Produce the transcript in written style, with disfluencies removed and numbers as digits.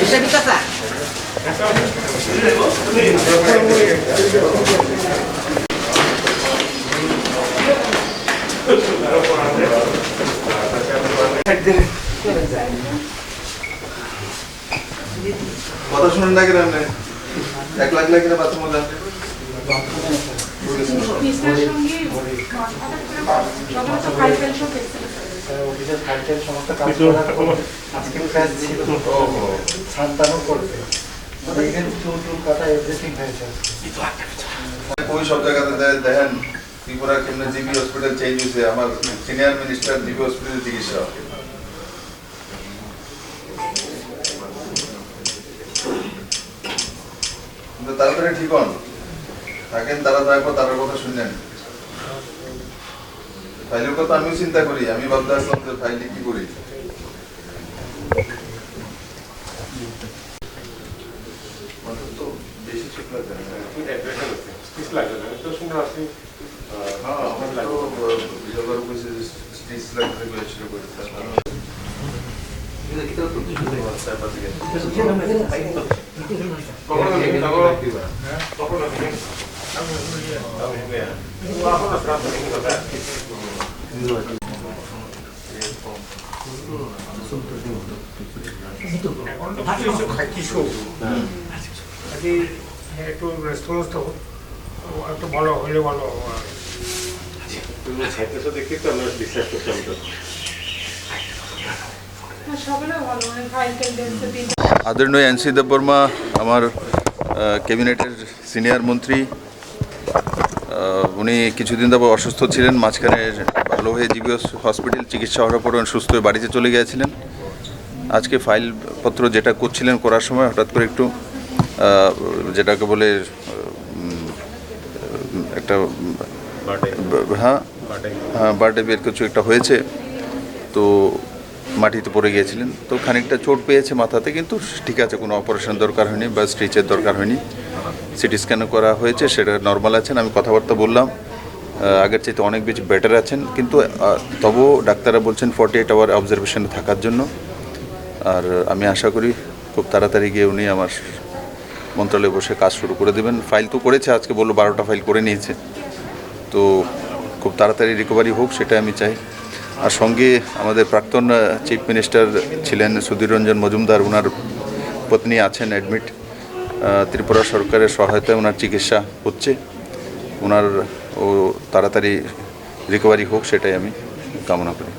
কথা শুনেন না কেন 1 লাখ লাগে না বাথরুমে যান অফিসের ফাইল সমস্ত কাজ করার আজকে কাজ ছিল সান্তানো করবে দেখেন চুল কাটা এভরিথিং হয়েছে कोई सब जगह দেখেন ত্রিপুরা কেমনে জিবি হসপিটাল চেঞ্জ হয়েছে আমার সিনিয়র মিনিস্টার জিবি হসপিটাল চিকিৎসা কিন্তু তাড়াতাড়ি ঠিক হন থাকেন তারা দয়া তার কথা শুনলেন ফাইলের কথা আমিও চিন্তা করি আমি ভাবতে আসলাম যে ফাইলে কি করি তো বেশি ঠিক লাগে না স্টিচ লাগে না তো শুনে আসি হ্যাঁ আমার লাগো বিজয়বার কইছে স্টিচ লাগে বলে শুরু করে এটা কি তো তুই শুনে WhatsApp আছে কখন একটু রেসপন্স তো একটু ভালো হলে ভালো দেখি তো আমরা বিশ্বাস করতাম তো আদরণীয় এনসি দেববর্মা আমার ক্যাবিনেটের সিনিয়র মন্ত্রী উনি কিছুদিন যাবত অসুস্থ ছিলেন মাঝখানে ভালো হয়ে জিবি হসপিটাল চিকিৎসা হওয়ার পর সুস্থ হয়ে বাড়িতে চলে গিয়েছিলেন আজকে ফাইলপত্র যেটা করছিলেন করার সময় হঠাৎ করে একটু যেটাকে বলে একটা হ্যাঁ বার্থডে বের কিছু একটা হয়েছে তো মাটিতে পড়ে গিয়েছিলেন তো খানিকটা চোট পেয়েছে মাথাতে কিন্তু ঠিক আছে কোনো অপারেশন দরকার হয়নি বা স্টিচের দরকার হয়নি সিটি স্ক্যানও করা হয়েছে সেটা নর্মাল আছেন আমি কথাবার্তা বললাম আগের চাইতে অনেক বেশি বেটার আছেন কিন্তু তবুও ডাক্তাররা বলছেন 48 আওয়ার অবজারভেশনে থাকার জন্য আর আমি আশা করি খুব তাড়াতাড়ি গিয়ে উনি আমার মন্ত্রণালয়ে বসে কাজ শুরু করে দেবেন ফাইল তো করেছে আজকে বললো 12টা ফাইল করে নিয়েছে তো খুব তাড়াতাড়ি রিকভারি হোক সেটা আমি চাই আর সঙ্গে আমাদের প্রাক্তন চিফ মিনিস্টার ছিলেন সুধীর রঞ্জন মজুমদার ওনার পত্নী আছেন অ্যাডমিট ত্রিপুরা সরকারের সহায়তায় ওনার চিকিৎসা হচ্ছে ওনার ও তাড়াতাড়ি রিকভারি হোক সেটাই আমি কামনা করি